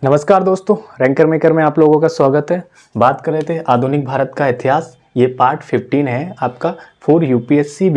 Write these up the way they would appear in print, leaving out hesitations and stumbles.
नमस्कार दोस्तों, ranker maker में आप लोगों का स्वागत है। बात कर रहे थे आधुनिक भारत का इतिहास। ये पार्ट 15 है आपका for UPSC,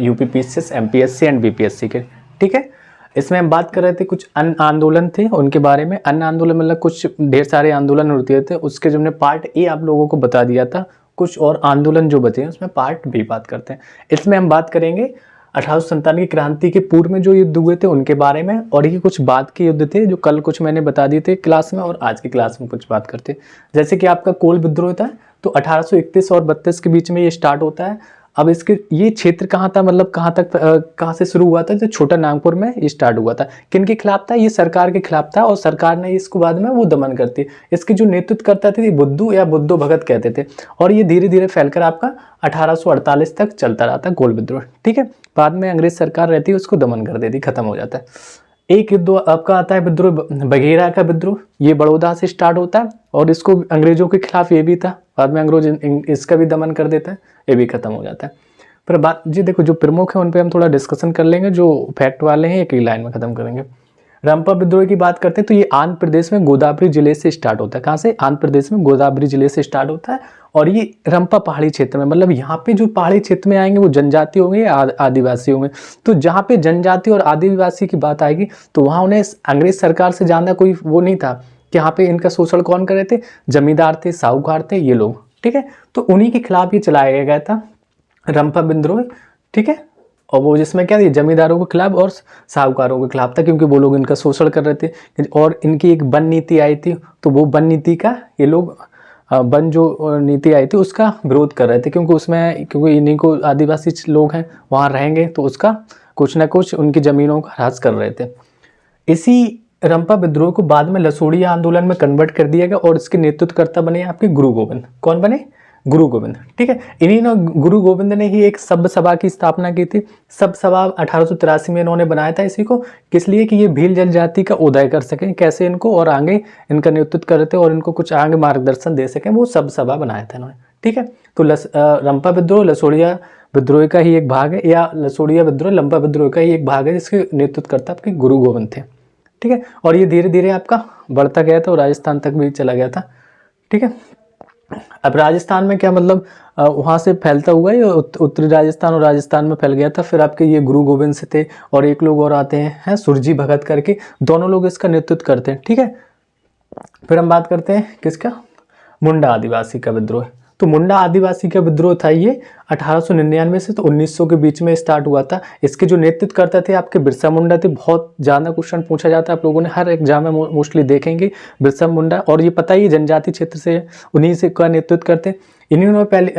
UPPCS, MPSC and BPSC के। ठीक है, इसमें हम बात कर रहे थे कुछ अन्य आंदोलन थे उनके बारे में। अन्य आंदोलन मतलब कुछ ढेर सारे आंदोलन होते थे, उसके जो हमने पार्ट ए आप लोगों को बता दिया था। कुछ और आंदोलन जो बचे हैं उसमें पार्ट बी बात करते हैं। इसमें हम बात करेंगे 1897 की क्रांति के पूर्व में जो युद्ध हुए थे उनके बारे में, और ये कुछ बाद के युद्ध थे जो कल कुछ मैंने बता दिए थे क्लास में, और आज की क्लास में कुछ बात करते। जैसे कि आपका कोल विद्रोह था तो 1831 और 32 के बीच में ये स्टार्ट होता है। अब इसके ये क्षेत्र कहाँ था, मतलब कहाँ तक कहाँ से शुरू हुआ था? तो छोटा नागपुर में ये स्टार्ट हुआ था। किन के खिलाफ था? ये सरकार के खिलाफ था, और सरकार ने इसको बाद में वो दमन करती। इसकी जो नेतृत्व करता थे बुद्धू या बुद्धो भगत कहते थे, और ये धीरे धीरे फैलकर आपका 1848 तक चलता रहा था कोल विद्रोह। ठीक है, बाद में अंग्रेज सरकार रहती है उसको दमन कर देती, खत्म हो जाता है। एक युद्ध आपका आता है विद्रोह, बघेरा का विद्रोह। ये बड़ौदा से स्टार्ट होता है, और इसको अंग्रेजों के खिलाफ ये भी था। बाद में अंग्रेज इसका भी दमन कर देता है, ये भी खत्म हो जाता है। फिर बात जी देखो, जो प्रमुख है उन पे हम थोड़ा डिस्कशन कर लेंगे, जो फैक्ट वाले हैं एक ही लाइन में खत्म करेंगे। रंपा विद्रोह की बात करते हैं तो ये आंध्र प्रदेश में गोदावरी जिले से स्टार्ट होता है। कहाँ से? आंध्र प्रदेश में गोदावरी जिले से स्टार्ट होता है, और ये रंपा पहाड़ी क्षेत्र में, मतलब यहाँ पे जो पहाड़ी क्षेत्र में आएंगे वो जनजाति होंगे या आदिवासी होंगे। तो जहाँ पे जनजाति और आदिवासी की बात आएगी तो वहाँ उन्हें अंग्रेज सरकार से ज़्यादा कोई वो नहीं था कि यहाँ पे इनका शोषण कौन कर रहे थे? जमींदार थे, साहूकार थे, ये लोग। ठीक है, तो उन्हीं के खिलाफ ये चलाया गया था रंपा विद्रोह। ठीक है, और वो जिसमें क्या थी? जमींदारों के खिलाफ और साहूकारों के खिलाफ था, क्योंकि वो लोग इनका शोषण कर रहे थे। और इनकी एक वन नीति आई थी, तो वो वन नीति का ये लोग वन जो नीति आई थी उसका विरोध कर रहे थे, क्योंकि इन्हीं को आदिवासी लोग हैं वहाँ रहेंगे, तो उसका कुछ ना कुछ उनकी ज़मीनों का ह्रास कर रहे थे। इसी रंपा विद्रोह को बाद में लसोड़िया आंदोलन में कन्वर्ट कर दिया गया, और इसके नेतृत्वकर्ता बने आपके गुरु गोविंद। कौन बने? गुरु गोविंद। ठीक है, इन्हीं ने, गुरु गोविंद ने ही एक सभ्य सभा की स्थापना की थी। सभ्य सभा 1883 में इन्होंने बनाया था इसी को, किस लिए? कि ये भील जनजाति का उदय कर सकें कैसे इनको, और आगे इनका नेतृत्व करते और इनको कुछ आगे मार्गदर्शन दे सकें, वो सभ्य सभा बनाया था इन्होंने। ठीक है, तो रंपा विद्रोह लसोड़िया विद्रोह का ही एक भाग है, या लसोड़िया विद्रोह रंपा विद्रोह का ही एक भाग है, जिसके नेतृत्वकर्ता आपके गुरु गोविंद थे। ठीक है, और ये धीरे धीरे आपका बढ़ता गया था और राजस्थान तक भी चला गया था। ठीक है, अब राजस्थान में क्या मतलब वहाँ से फैलता हुआ ये उत्तरी राजस्थान और राजस्थान में फैल गया था। फिर आपके ये गुरु गोविंद से थे, और एक लोग और आते हैं सुरजी भगत करके, दोनों लोग इसका नेतृत्व करते हैं। ठीक है, फिर हम बात करते हैं किसका? मुंडा आदिवासी का विद्रोह। तो मुंडा आदिवासी का विद्रोह था ये 1899 से तो 1900 के बीच में स्टार्ट हुआ था। इसके जो नेतृत्व करते थे आपके बिरसा मुंडा थे। बहुत ज़्यादा क्वेश्चन पूछा जाता है, आप लोगों ने हर एग्जाम में मोस्टली देखेंगे बिरसा मुंडा, और ये पता ही जनजाति क्षेत्र से, उन्हीं से का नेतृत्व करते। इन्होंने पहले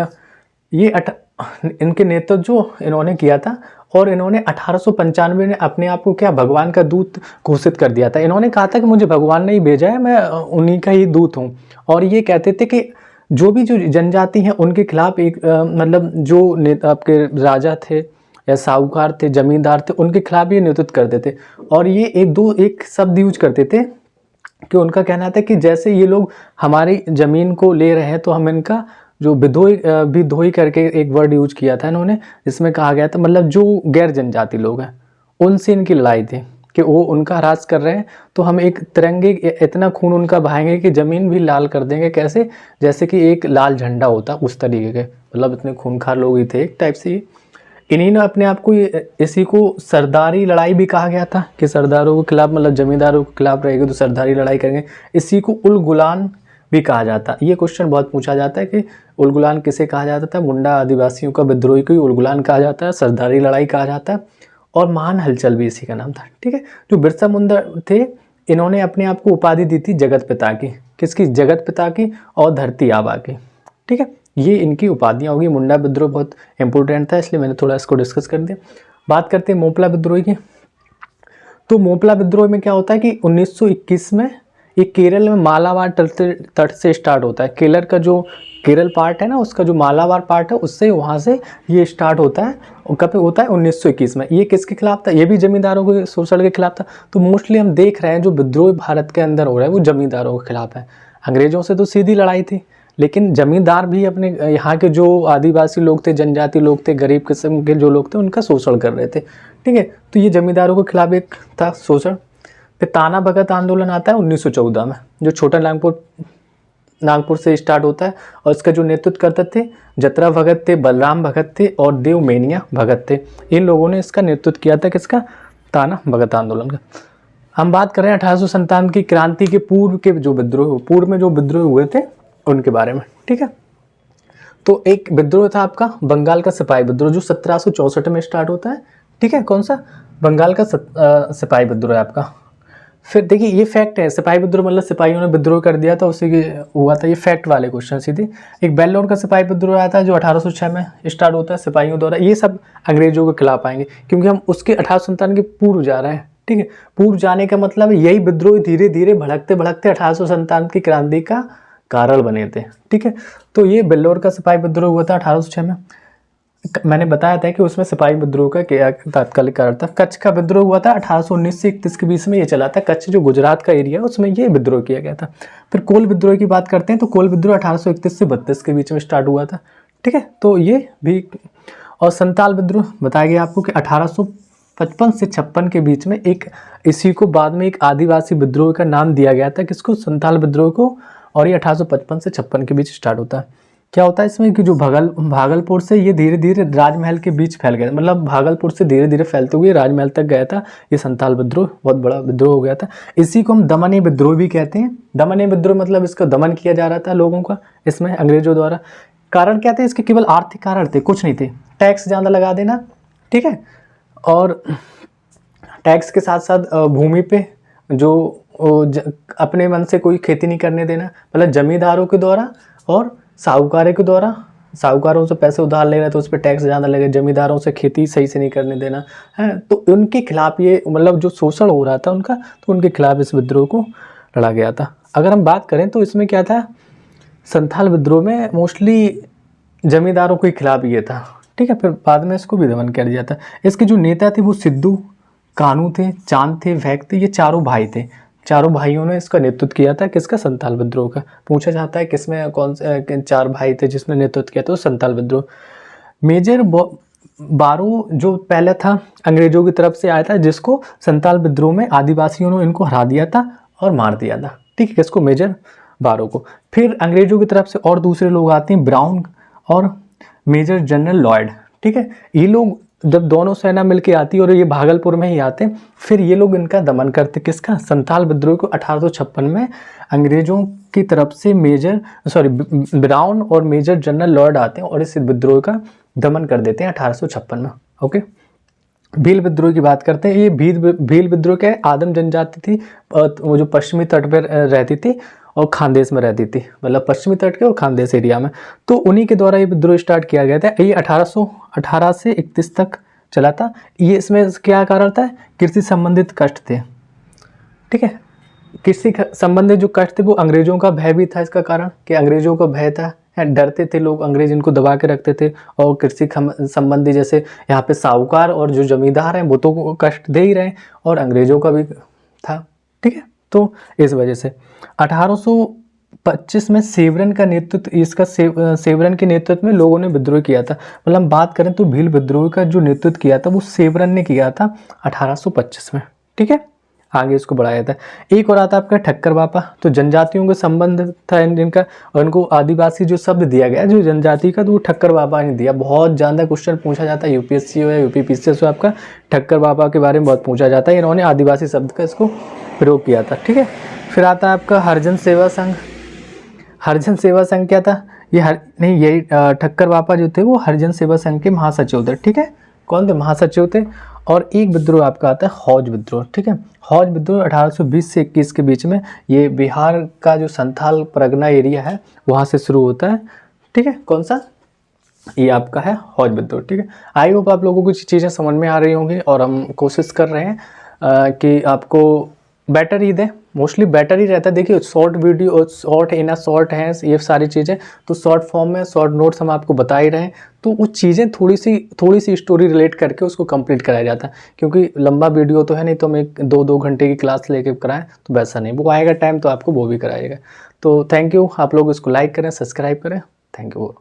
इनके नेतृत्व जो इन्होंने किया था, और इन्होंने 1895 में अपने आप को क्या भगवान का दूत घोषित कर दिया था। इन्होंने कहा था कि मुझे भगवान ने ही भेजा है, मैं उन्हीं का ही दूत हूँ। और ये कहते थे कि जो भी जो जनजाति हैं उनके खिलाफ एक मतलब जो आपके राजा थे या साहूकार थे, जमींदार थे, उनके खिलाफ ये नेतृत्व करते थे। और ये एक शब्द यूज करते थे कि उनका कहना था कि जैसे ये लोग हमारी ज़मीन को ले रहे हैं तो हम इनका जो विद्रोही करके एक वर्ड यूज किया था इन्होंने, जिसमें कहा गया था मतलब जो गैर जनजाति लोग हैं उनसे इनकी लड़ाई थी कि वो उनका ह्रास कर रहे हैं, तो हम एक तिरंगे इतना खून उनका बहाएंगे कि ज़मीन भी लाल कर देंगे। कैसे? जैसे कि एक लाल झंडा होता, उस तरीके के, मतलब इतने खूनखार लोग ही थे एक टाइप से। इन्हीं ने अपने आप को, इसी को सरदारी लड़ाई भी कहा गया था कि सरदारों के खिलाफ, मतलब जमींदारों के खिलाफ रहेगी तो सरदारी लड़ाई करेंगे। इसी को उल गुलान भी कहा जाता। ये क्वेश्चन बहुत पूछा जाता है कि उल गुलान किसे कहा जाता था? मुंडा आदिवासियों का विद्रोही को उल गुलान कहा जाता है, सरदारी लड़ाई कहा जाता है, और महान हलचल भी इसी का नाम था। ठीक है, जो बिरसा मुंडा थे इन्होंने अपने आप को उपाधि दी थी जगत पिता की। किसकी? जगत पिता की और धरती आबा की। ठीक है, ये इनकी उपाधियाँ होगी। मुंडा विद्रोह बहुत इंपॉर्टेंट था, इसलिए मैंने थोड़ा इसको डिस्कस कर दिया। बात करते हैं मोपला विद्रोह की। तो मोपला विद्रोह में क्या होता है कि 1921 में ये केरल में मालाबार तट से स्टार्ट होता है। केरल पार्ट है ना, उसका जो मालाबार पार्ट है उससे वहाँ से ये स्टार्ट होता है। और कब होता है? 1921 में। ये किसके खिलाफ था? ये भी जमींदारों के शोषण के खिलाफ था। तो मोस्टली हम देख रहे हैं जो विद्रोह भारत के अंदर हो रहा है वो जमींदारों के खिलाफ है। अंग्रेजों से तो सीधी लड़ाई थी, लेकिन जमींदार भी अपने यहाँ के जो आदिवासी लोग थे, जनजाति लोग थे, गरीब किस्म के जो लोग थे, उनका शोषण कर रहे थे। ठीक है, तो ये जमींदारों के खिलाफ एक था शोषण। फिर ताना भगत आंदोलन आता है 1914 में, जो छोटा नागपुर से स्टार्ट होता है, और इसका जो नेतृत्व करते थे जतरा भगत थे, बलराम भगत थे और देवमेनिया भगत थे। इन लोगों ने इसका नेतृत्व किया था, किसका? ताना भगत आंदोलन का। हम बात करें 1857 की क्रांति के पूर्व के जो विद्रोह, पूर्व में जो विद्रोह हुए थे उनके बारे में, ठीक है। तो एक विद्रोह था आपका बंगाल का सिपाही विद्रोह, जो 1764 में स्टार्ट होता है, ठीक है। कौन सा? बंगाल का सिपाही विद्रोह है आपका। फिर देखिए ये फैक्ट है, सिपाही विद्रोह मतलब सिपाहियों ने विद्रोह कर दिया था, उसी के हुआ था, ये फैक्ट वाले क्वेश्चन सीधे। एक बेल्लौर का सिपाही विद्रोह आया था जो 1806 में स्टार्ट होता है सिपाहियों द्वारा। ये सब अंग्रेजों के खिलाफ आएंगे, क्योंकि हम उसके 1857 के पूर्व जा रहे हैं, ठीक है। पूर्व जाने का मतलब यही विद्रोह धीरे धीरे भड़कते भड़कते 1857 की क्रांति का कारण बने थे, ठीक है। तो ये बेल्लौर का सिपाही विद्रोह हुआ था 1806 में। मैंने बताया था कि उसमें सिपाही विद्रोह का क्या तात्कालिक कारण था। कच्छ का विद्रोह हुआ था 1819 से 31 के बीच में, ये चला था। कच्छ जो गुजरात का एरिया है उसमें ये विद्रोह किया गया था। फिर कोल विद्रोह की बात करते हैं तो कोल विद्रोह 1831 से 32 के बीच में स्टार्ट हुआ था, ठीक है। तो ये भी, और संताल विद्रोह बताया गया आपको कि 1855 से 56 के बीच में, एक इसी को बाद में एक आदिवासी विद्रोह का नाम दिया गया था, किसको? संताल विद्रोह को। और ये 1855 से 56 के बीच स्टार्ट होता है। क्या होता है इसमें कि जो भागलपुर से ये धीरे धीरे राजमहल के बीच फैल गया, मतलब भागलपुर से धीरे धीरे फैलते हुए राजमहल तक गया था। ये संताल विद्रोह बहुत बड़ा विद्रोह हो गया था। इसी को हम दमनी विद्रोह भी कहते हैं। दमनी विद्रोह मतलब इसका दमन किया जा रहा था लोगों का इसमें अंग्रेजों द्वारा। कारण क्या थे इसके? केवल आर्थिक कारण थे, कुछ नहीं थे। टैक्स ज़्यादा लगा देना, ठीक है, और टैक्स के साथ साथ भूमि पे जो अपने मन से कोई खेती नहीं करने देना, मतलब जमींदारों के द्वारा और साहूकारों के द्वारा। साहूकारों से पैसे उधार ले रहे तो उस पर टैक्स ज़्यादा लगे, जमींदारों से खेती सही से नहीं करने देना है। तो उनके खिलाफ ये, मतलब जो शोषण हो रहा था उनका, तो उनके खिलाफ इस विद्रोह को लड़ा गया था। अगर हम बात करें तो इसमें क्या था, संथाल विद्रोह में मोस्टली जमींदारों के खिलाफ ये था, ठीक है। फिर बाद में इसको भी दमन कर दिया था। इसके जो नेता थे वो सिद्धू, कानू थे, चांद थे, वैग थे, ये चारों भाई थे। चारों भाइयों ने इसका नेतृत्व किया था, किसका? संथाल विद्रोह का। पूछा जाता है किसमें कौन से चार भाई थे जिसने नेतृत्व किया, तो संथाल विद्रोह। मेजर बारो जो पहले था अंग्रेजों की तरफ से आया था, जिसको संथाल विद्रोह में आदिवासियों ने इनको हरा दिया था और मार दिया था, ठीक है, किसको? मेजर बारो को। फिर अंग्रेजों की तरफ से और दूसरे लोग आते हैं, ब्राउन और मेजर जनरल लॉयड, ठीक है। ये लोग जब दोनों सेना मिलके आती है और ये भागलपुर में ही आते हैं, फिर ये लोग इनका दमन करते, किसका? संथाल विद्रोह को। 1856 में अंग्रेजों की तरफ से ब्राउन और मेजर जनरल लॉयड आते हैं और इस विद्रोह का दमन कर देते हैं 1856 में, ओके। भील विद्रोह की बात करते हैं। ये भील विद्रोह क्या है? आदिम जनजाति थी, वो जो पश्चिमी तट पर रहती थी और खानदेश में रहती थी, मतलब पश्चिमी तट के और खानदेश एरिया में। तो उन्हीं के द्वारा ये विद्रोह स्टार्ट किया गया था। ये 1818 से 31 तक चला था। ये इसमें क्या कारण था? कृषि संबंधित कष्ट थे, ठीक है। कृषि संबंधित जो कष्ट थे वो अंग्रेजों का भय भी था। इसका कारण कि अंग्रेजों का भय था, डरते थे लोग, अंग्रेज इनको दबा के रखते थे। और कृषि संबंधी, जैसे यहाँ पे साहूकार और जो जमींदार हैं वो तो कष्ट दे ही रहे हैं, और अंग्रेजों का भी था, ठीक है। तो इस वजह से 1825 में सेवरन का नेतृत्व, इसका सेवरन के नेतृत्व में लोगों ने विद्रोह किया था। मतलब हम बात करें तो भील विद्रोह का जो नेतृत्व किया था वो सेवरन ने किया था 1825 में, ठीक है। आगे इसको बढ़ाया था। एक और आता आपका ठक्कर बापा, तो जनजातियों के संबंध था इनका, और इनको आदिवासी जो शब्द दिया गया जो जनजाति का, तो वो ठक्कर बापा ने दिया। बहुत ज़्यादा क्वेश्चन पूछा जाता है, यूपीएससी हो या यूपीपीसीएस हो, आपका ठक्कर बापा के बारे में बहुत पूछा जाता है। इन्होंने आदिवासी शब्द का इसको प्रयोग किया था, ठीक है। फिर आता है आपका हरिजन सेवा संघ। हरिजन सेवा संघ क्या था? यही ठक्कर बापा जो थे वो हरिजन सेवा संघ के महासचिव थे, ठीक है। कौन थे? महासचिव थे। और एक विद्रोह आपका आता है हौज विद्रोह, ठीक है। हौज विद्रोह 1820 से 21 के बीच में, ये बिहार का जो संथाल परगना एरिया है वहाँ से शुरू होता है, ठीक है। कौन सा? ये आपका है हौज विद्रोह, ठीक है। आई होप आप लोगों को कुछ चीज़ें समझ में आ रही होंगी, और हम कोशिश कर रहे हैं कि आपको बेटर ही दें। मोस्टली बेटर ही रहता है। देखिए short video, short in short हैं ये सारी चीज़ें, तो शॉर्ट फॉर्म में शॉर्ट नोट्स हम आपको बता ही रहे हैं। तो वो चीज़ें थोड़ी सी स्टोरी रिलेट करके उसको कंप्लीट कराया जाता है, क्योंकि लंबा वीडियो तो है नहीं, तो हम 1-2 घंटे की क्लास लेके कराएं तो वैसा नहीं, वो आएगा टाइम तो आपको वो भी कराएगा। तो थैंक यू, आप लोग इसको लाइक करें, सब्सक्राइब करें, थैंक यू।